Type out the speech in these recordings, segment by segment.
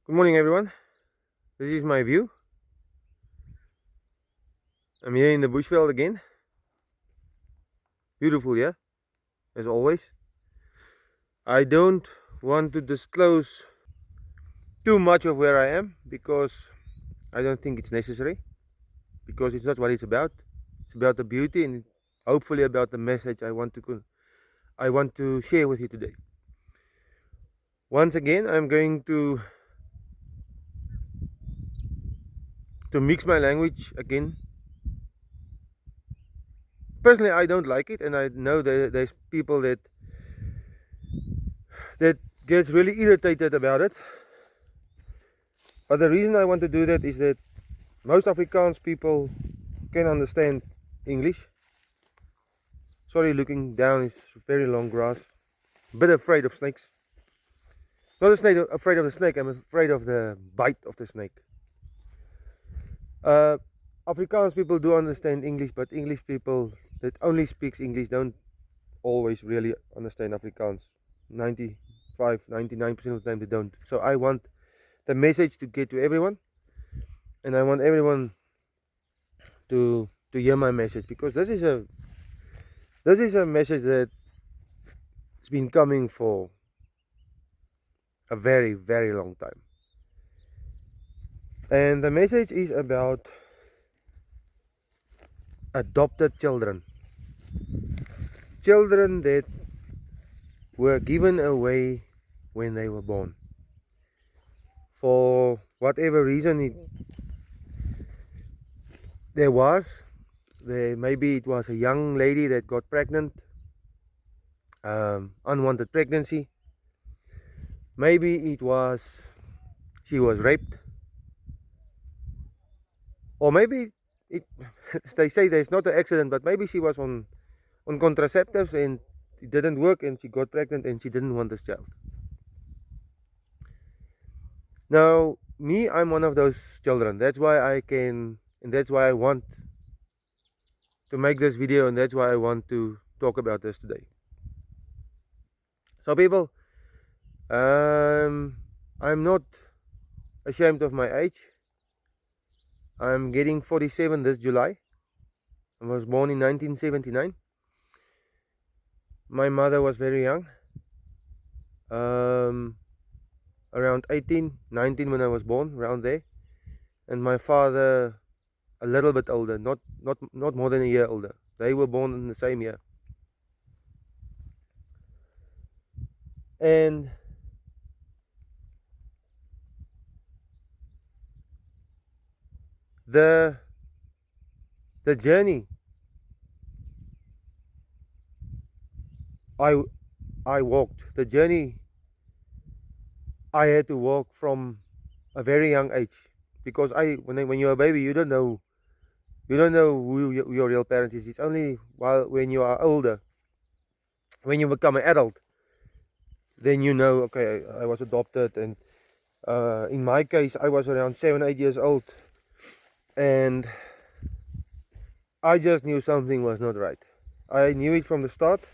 Good morning, everyone. This is my view. I'm here in the bushveld again. Beautiful, yeah, as always. I don't want to disclose too much of where I am because I don't think it's necessary, because it's not what it's about. It's about the beauty and hopefully about the message I want to share with you today. Once again, I'm going to mix my language again. Personally, I don't like it, and I know that there's people that gets really irritated about it. But the reason I want to do that is that most Afrikaans people can understand English. Sorry, looking down is very long grass. A bit afraid of snakes. Not afraid of the snake, I'm afraid of the bite of the snake. Uh, Afrikaans people do understand English, but English people that only speaks English don't always really understand Afrikaans. 99% of the time they don't. So I want the message to get to everyone, and I want everyone to hear my message, because this is a message that's been coming for a very, very long time. And the message is about adopted children. Children that were given away when they were born. For whatever reason maybe it was a young lady that got pregnant, unwanted pregnancy. Maybe she was raped, or maybe they say there's not an accident, but maybe she was on contraceptives and it didn't work and she got pregnant and she didn't want this child. Now, me, I'm one of those children. That's why that's why I want to make this video, and that's why I want to talk about this today. So people, I'm not ashamed of my age. I'm getting 47 this July. I was born in 1979. My mother was very young, around 18, 19 when I was born, around there. And my father a little bit older, not more than a year older. They were born in the same year. And the journey I walked, the journey I had to walk from a very young age, because when you're a baby, you don't know who your real parents is. It's only when you are older, when you become an adult, then you know, okay, I was adopted. And in my case, I was around 7-8 years old, and I just knew something was not right. I knew it from the start.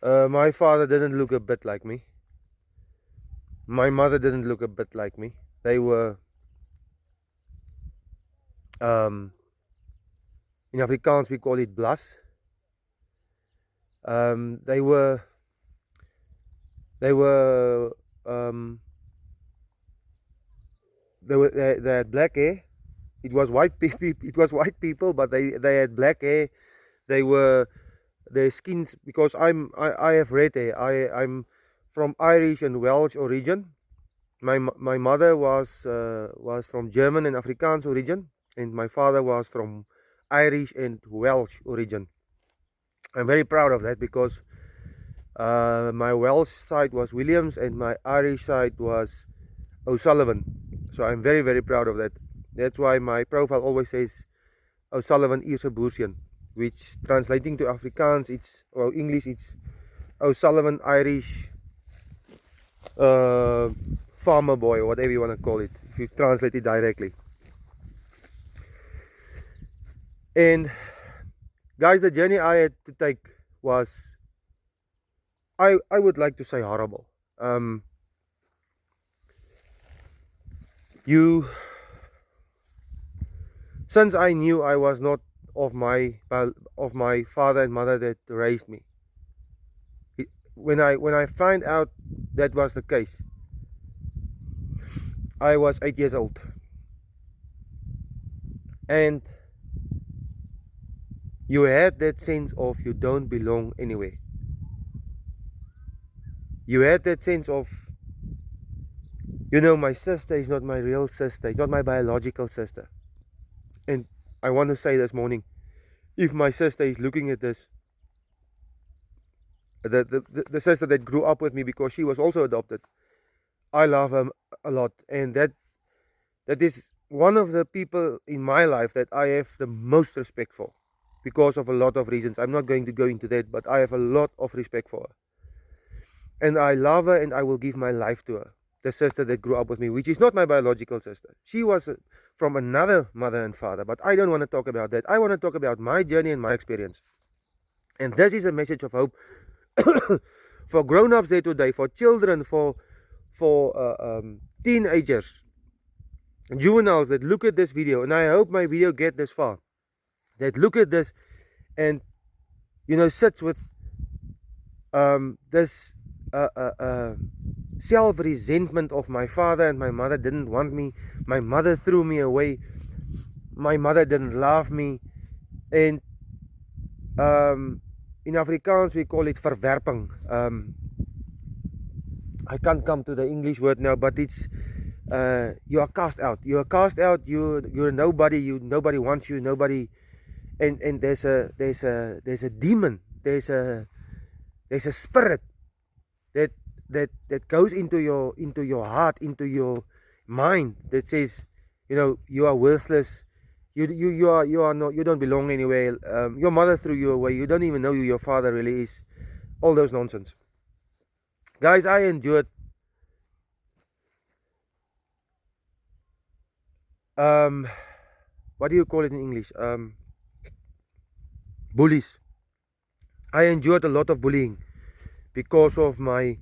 My father didn't look a bit like me. My mother didn't look a bit like me. They were, in Afrikaans we call it blas. They were they had black hair. It was white people, but they had black hair. Their skins, because I have red hair. I'm from Irish and Welsh origin. My mother was from German and Afrikaans origin, and my father was from Irish and Welsh origin. I'm very proud of that, because my Welsh side was Williams and my Irish side was O'Sullivan. So I'm very, very proud of that. That's why my profile always says O'Sullivan Ierse Boersien, which translating to Afrikaans, English, it's O'Sullivan Irish farmer boy, or whatever you want to call it, if you translate it directly. And guys, the journey I had to take was, I would like to say, horrible. Since I knew I was not of my father and mother that raised me, when I find out that was the case, I was 8 years old, and you had that sense of you don't belong anywhere. You had that sense of, my sister is not my real sister. It's not my biological sister. And I want to say this morning, if my sister is looking at this, the sister that grew up with me because she was also adopted, I love her a lot. And that is one of the people in my life that I have the most respect for, because of a lot of reasons. I'm not going to go into that, but I have a lot of respect for her. And I love her, and I will give my life to her. The sister that grew up with me, which is not my biological sister. She was from another mother and father, but I don't want to talk about that. I want to talk about my journey and my experience. And this is a message of hope for grown-ups there today, for children, for teenagers, juveniles that look at this video. And I hope my video get this far, that look at this and sits with this self-resentment of my father and my mother didn't want me. My mother threw me away. My mother didn't love me. And in Afrikaans we call it verwerping. I can't come to the English word now, but it's you are cast out. You are cast out. You're nobody. Nobody wants you. Nobody. And there's a demon. There's a spirit that goes into your heart, into your mind, that says, you are worthless. You are not. You don't belong anywhere. Your mother threw you away. You don't even know who your father really is. All those nonsense. Guys, I endured what do you call it in English? Bullies. I endured a lot of bullying because of my,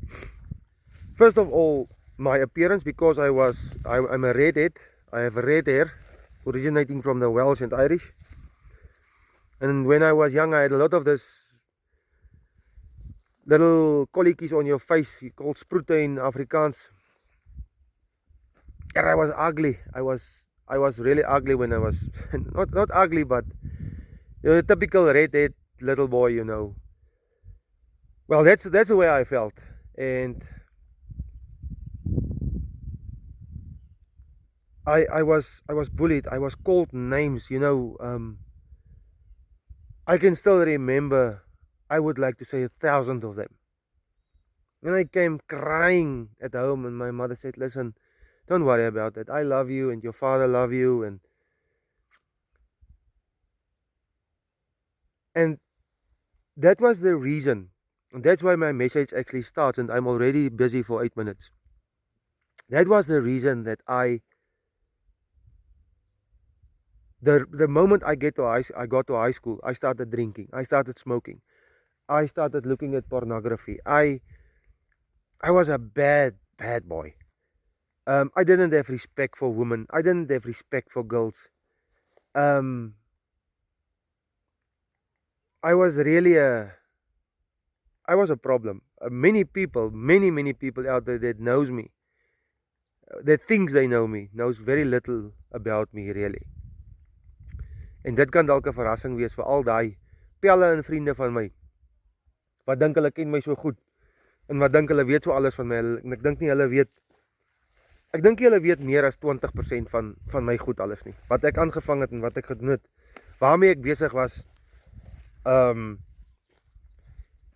first of all, my appearance, because I'm a redhead. I have red hair, originating from the Welsh and Irish. And when I was young, I had a lot of this little colletjies on your face, called sproete in Afrikaans. And I was ugly. I was really ugly when I was not ugly, but a typical redhead little boy, Well, that's the way I felt. And I was bullied. I was called names, I can still remember, I would like to say 1,000 of them. And I came crying at home, and my mother said, listen, don't worry about that. I love you, and your father love you. And that was the reason. And that's why my message actually starts, and I'm already busy for 8 minutes. That was the reason that the moment I got to high school, I started drinking, I started smoking, I started looking at pornography. I was a bad boy. I didn't have respect for women. I didn't have respect for girls. I was really I was a problem. Many people out there that knows me, that thinks they know me, knows very little about me really. En dit kan dalk 'n verrassing wees vir al daai pelle en vriende van my wat dink hulle ken my so goed en wat dink hulle weet so alles van my. En ek dink nie hulle weet, ek dink hulle weet meer as 20% van my goed alles nie. Wat ek aangevang het en wat ek gedoen het, waarmee ek besig was.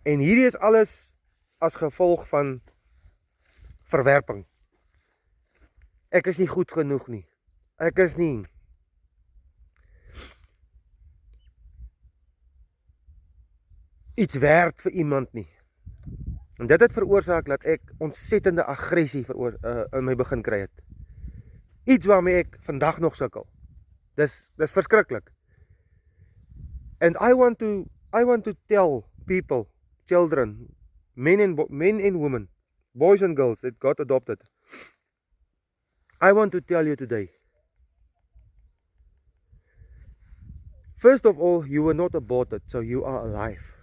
En hierdie is alles as gevolg van verwerping. Ek is nie goed genoeg nie. Ek is nie iets werd vir iemand nie. En dit het veroorsaak dat ek ontsettende aggressie in my begin kry het. Iets waarmee ek vandag nog sukkel. Dis verskriklik. And I want to tell people, children, men and women, boys and girls that got adopted. I want to tell you today, first of all, you were not aborted, so you are alive.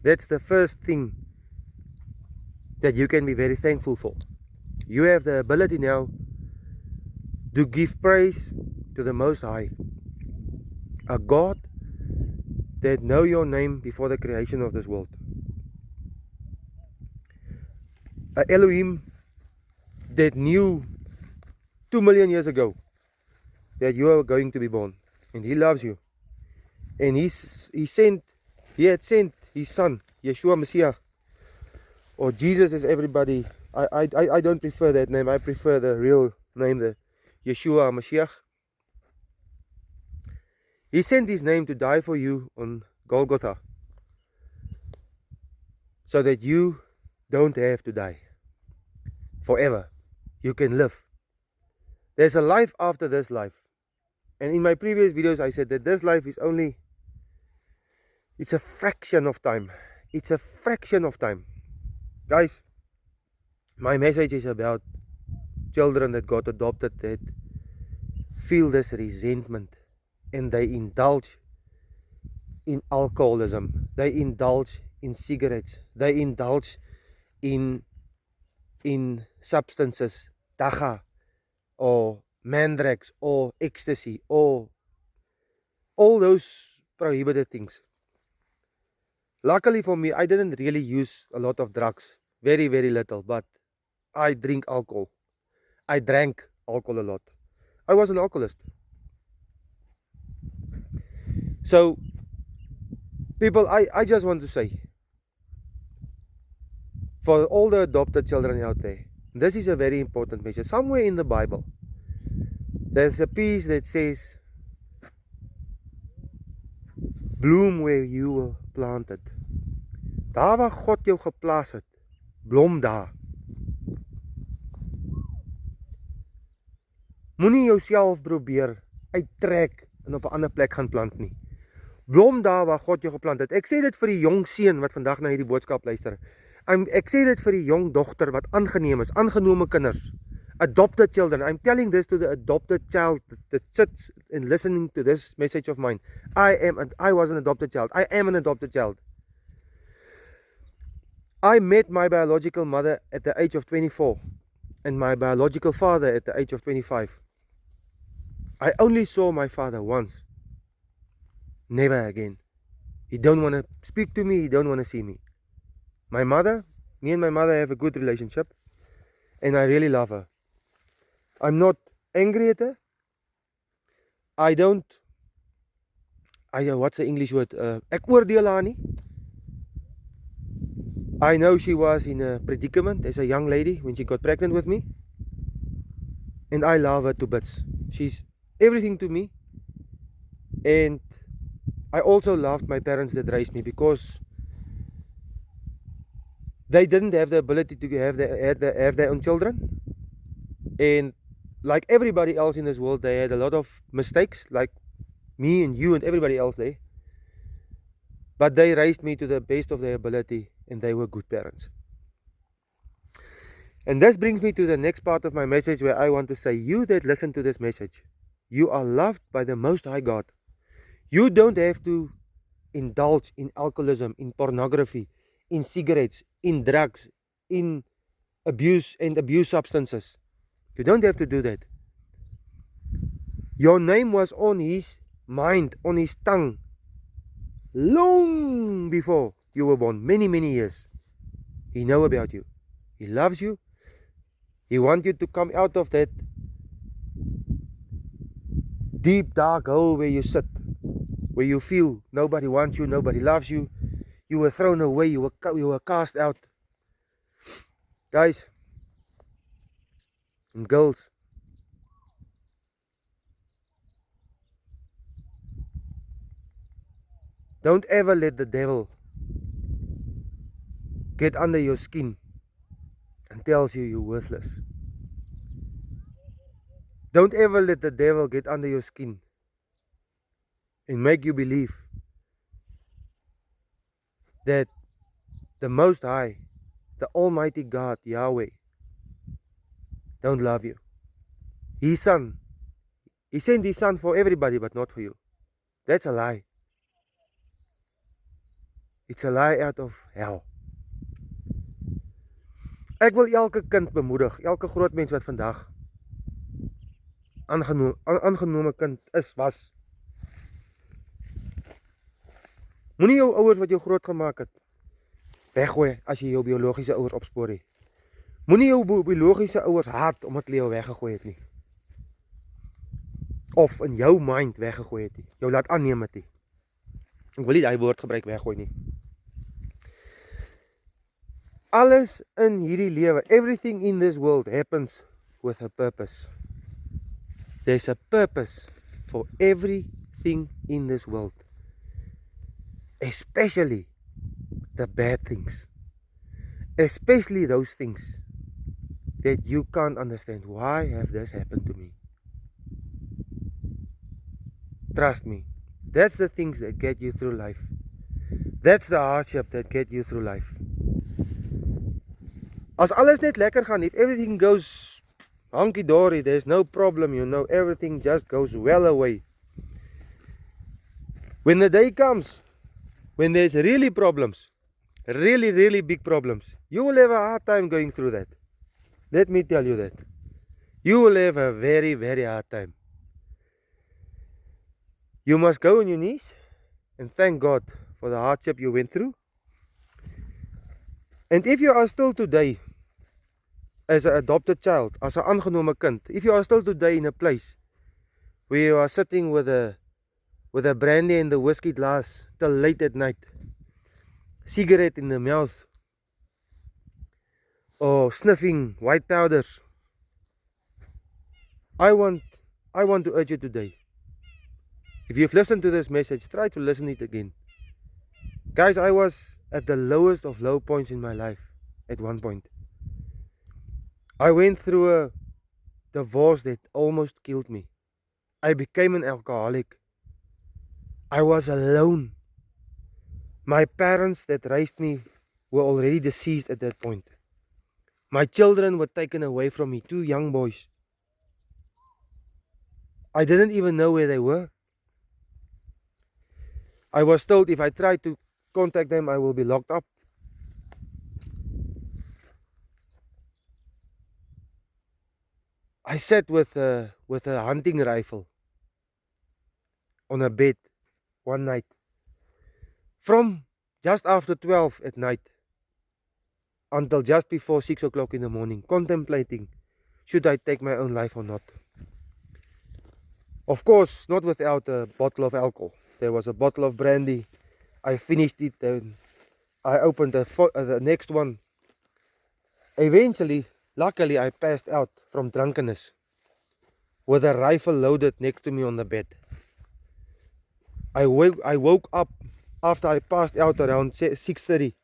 That's the first thing that you can be very thankful for. You have the ability now to give praise to the Most High, a God that know your name before the creation of this world, a Elohim that knew 2 million years ago that you are going to be born, and He loves you, and He had sent His Son, Yeshua Messiah, or Jesus, as everybody. I don't prefer that name. I prefer the real name, the Yeshua Mashiach. He sent His name to die for you on Golgotha, so that you don't have to die forever. You can live. There's a life after this life. And in my previous videos I said that this life is only, it's a fraction of time. It's a fraction of time. Guys, my message is about children that got adopted, that feel this resentment, and they indulge in alcoholism, they indulge in cigarettes, they indulge in substances, dacha, or mandrax, or ecstasy, or all those prohibited things. Luckily for me, I didn't really use a lot of drugs, very little, but I drink alcohol. I drank alcohol a lot. I was an alcoholist. So people, I just want to say, for all the adopted children out there, this is a very important message. Somewhere in the Bible, there's a piece that says, bloom where you were planted. Daar waar God jou geplaas het, blom daar. Moenie jouself probeer uittrek en op 'n ander plek gaan plant nie. Blom daar waar God jou geplant het. Ek sê dit vir die jong seun wat vandag na hierdie boodskap luister. Ek sê dit vir die jong dogter wat aangeneem is, aangenome kinders, adopted children. I'm telling this to the adopted child that sits and listening to this message of mine. I was an adopted child. I am an adopted child. I met my biological mother at the age of 24 and my biological father at the age of 25. I only saw my father once. Never again. He don't want to speak to me. He don't want to see me. My mother, me and my mother have a good relationship, and I really love her. I'm not angry at her. What's the English word? Ek oordeel haar nie. I know she was in a predicament as a young lady when she got pregnant with me, and I love her to bits. She's everything to me, and I also loved my parents that raised me, because they didn't have the ability to have their own children, and like everybody else in this world, they had a lot of mistakes, like me and you and everybody else there, but they raised me to the best of their ability, and they were good parents. And this brings me to the next part of my message, where I want to say, you that listen to this message, you are loved by the Most High God. You don't have to indulge in alcoholism, in pornography, in cigarettes, in drugs, in abuse substances. You don't have to do that. Your name was on His mind, on His tongue, long before you were born, many years. He knows about you. He loves you. He wants you to come out of that deep dark hole where you sit, where you feel nobody wants you, nobody loves you, you were thrown away, you were cast out. Guys and girls, don't ever let the devil get under your skin and tells you you're worthless. Don't ever let the devil get under your skin and make you believe that the Most High, the Almighty God, Yahweh, don't love you. His son. He sent his son for everybody, but not for you. That's a lie. It's a lie out of hell. Ek wil elke kind bemoedig, elke groot mens wat vandag aangenome kind was. Moenie jou ouers wat jou groot gemaak het weggooi as jy jou biologiese ouers opspoor nie. Moenie jou biologiese ouers haat omdat hulle jou weggegooi het nie. Of in jou mind weggegooi het nie. Jou laat aanneem het nie. Ek wil nie daai woord gebruik weggooi nie. Alles in hierdie lewe, everything in this world happens with a purpose. There's a purpose for everything in this world. Especially the bad things. Especially those things that you can't understand. Why have this happened to me? Trust me, that's the things that get you through life. That's the hardship that get you through life. As alles net lekker gaan, if everything goes hunky-dory, there's no problem, you know, everything just goes well away. When the day comes, when there's really problems, really big problems, you will have a hard time going through that. Let me tell you that. You will have a very hard time. You must go on your knees and thank God for the hardship you went through. And if you are still today as an adopted child, as 'n aangenome kind, if you are still today in a place where you are sitting with a brandy and the whiskey glass till late at night, cigarette in the mouth, or sniffing white powders, I want to urge you today. If you've listened to this message, try to listen it again. Guys, I was at the lowest of low points in my life at one point. I went through a divorce that almost killed me. I became an alcoholic. I was alone. My parents that raised me were already deceased at that point. My children were taken away from me, 2 young boys. I didn't even know where they were. I was told if I tried to contact them, I will be locked up. I sat with a hunting rifle on a bed one night from just after 12 at night until just before 6 o'clock in the morning, contemplating should I take my own life or not. Of course, not without a bottle of alcohol. There was a bottle of brandy. I finished it and I opened the next one. Eventually, luckily, I passed out from drunkenness with a rifle loaded next to me on the bed. I woke up after I passed out around 6:30.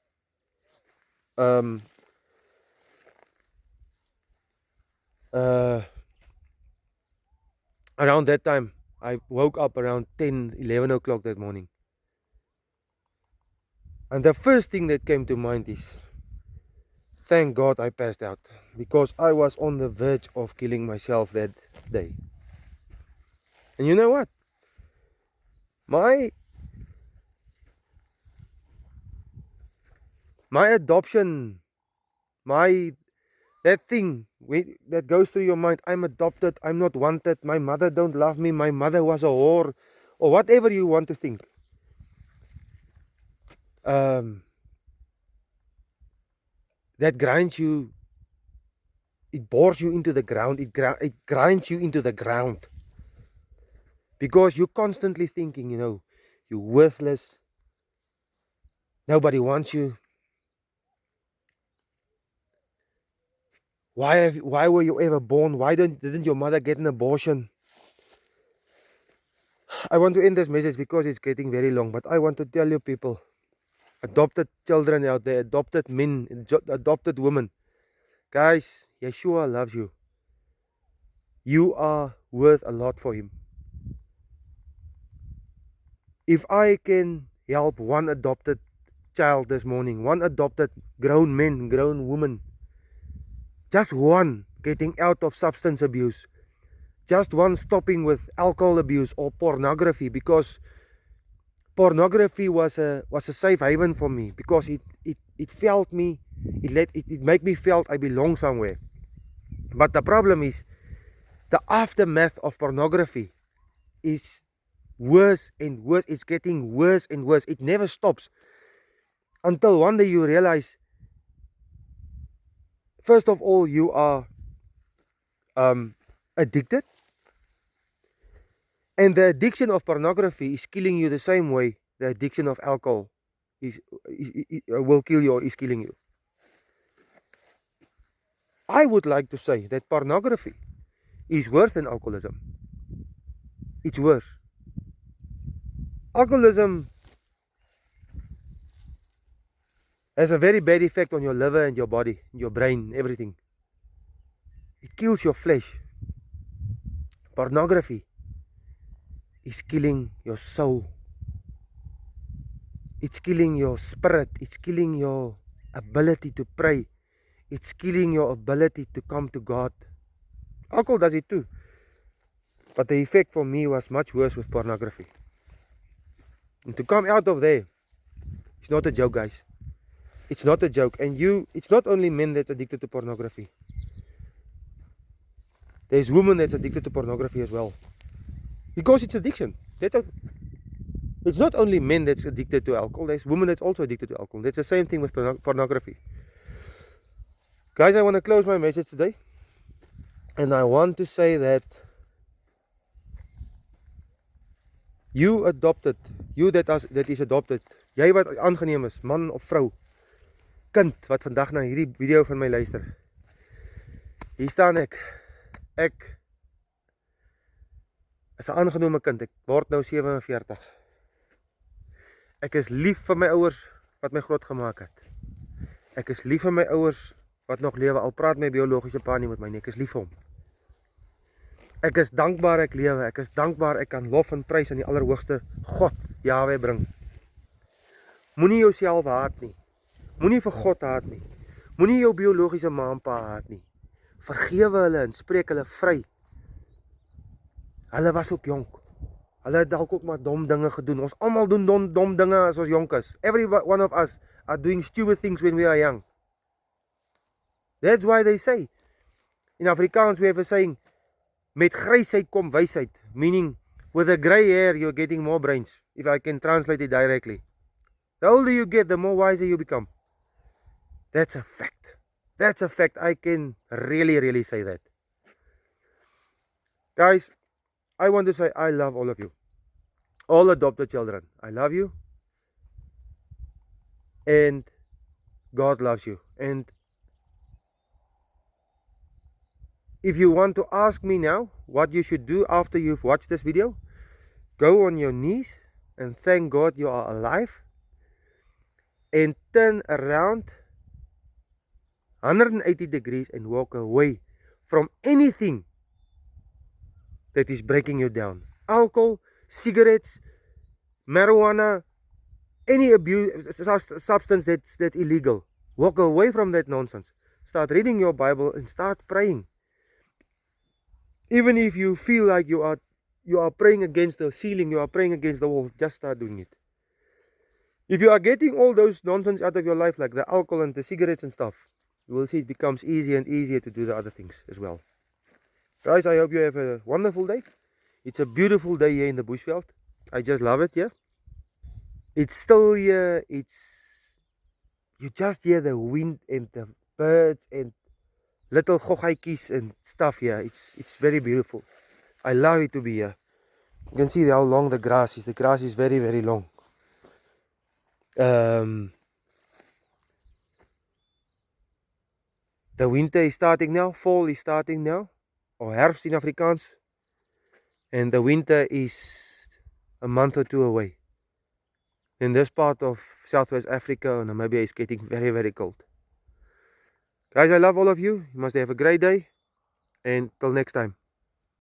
Around that time, I woke up around 11 o'clock that morning. And the first thing that came to mind is, thank God I passed out, because I was on the verge of killing myself that day. And you know what? My adoption, that thing that goes through your mind, I'm adopted, I'm not wanted, my mother don't love me, my mother was a whore, or whatever you want to think. That grinds you, it bores you into the ground, it grinds you into the ground. Because you're constantly thinking, you know, you're worthless, nobody wants you. Why were you ever born? Why didn't your mother get an abortion? I want to end this message because it's getting very long, but I want to tell you people, adopted children out there, adopted men, adopted women, guys, Yeshua loves you. You are worth a lot for him. If I can help one adopted child this morning, one adopted grown man, grown woman, just one getting out of substance abuse, just one stopping with alcohol abuse or pornography, because pornography was a safe haven for me, because it felt me, it made me felt I belong somewhere. But the problem is the aftermath of pornography is worse and worse. It's getting worse and worse. It never stops until one day you realize, first of all, you are addicted, and the addiction of pornography is killing you the same way the addiction of alcohol will kill you, or is killing you. I would like to say that pornography is worse than alcoholism. It's worse. Alcoholism has a very bad effect on your liver and your body, your brain, everything. It kills your flesh. Pornography is killing your soul. It's killing your spirit. It's killing your ability to pray. It's killing your ability to come to God. Alcohol does it too. But the effect for me was much worse with pornography. And to come out of there, it's not a joke, guys. It's not a joke. And it's not only men that's addicted to pornography. There's women that's addicted to pornography as well. Because it's addiction. It's not only men that's addicted to alcohol. There's women that's also addicted to alcohol. That's the same thing with pornography. Guys, I want to close my message today. And I want to say that you that is adopted, jy wat aangeneem is, man of vrou, kind wat vandag na hierdie video van my luister. Hier staan ek. Ek is 'n aangenome kind. Ek word nou 47. Ek is lief vir my ouers wat my groot gemaak het. Ek is lief vir my ouers wat nog lewe, al praat my biologiese pa nie met my nie. Ek is lief vir hom. Ek is dankbaar ek lewe. Ek is dankbaar ek kan lof en prys aan die allerhoogste God, Jahwe, bring. Moenie jouself haat nie. Moenie vir God haat nie. Moenie jou biologiese ma en pa haat nie. Vergewe hulle en spreek hulle vry. Hulle was ook jonk. Hulle het dalk ook maar dom dinge gedoen. Ons almal doen dom dinge as ons jonk is. Every one of us are doing stupid things when we are young. That's why they say, in Afrikaans we have a saying, met grysheid kom wysheid, meaning with a grey hair you're getting more brains, if I can translate it directly. The older you get, the more wiser you become. That's a fact. That's a fact. I can really say that. Guys, I want to say I love all of you. All adopted children. I love you. And God loves you. And if you want to ask me now what you should do after you've watched this video, go on your knees and thank God you are alive, and turn around 180 degrees and walk away from anything that is breaking you down. Alcohol, cigarettes, marijuana, any abuse substance that's illegal. Walk away from that nonsense. Start reading your Bible and start praying. Even if you feel like you are praying against the ceiling, you are praying against the wall, just start doing it. If you are getting all those nonsense out of your life, like the alcohol and the cigarettes and stuff, you will see it becomes easier and easier to do the other things as well. Guys, I hope you have a wonderful day. It's a beautiful day here in the Bushveld. I just love it here. It's still here. You just hear the wind and the birds and little goggaitjies and stuff here. It's very beautiful. I love it to be here. You can see how long the grass is. The grass is very long. The winter is starting now. Fall is starting now. Or herfst in Afrikaans. And the winter is a month or two away. In this part of Southwest Africa, Namibia is getting very cold. Guys, I love all of you. You must have a great day. And till next time.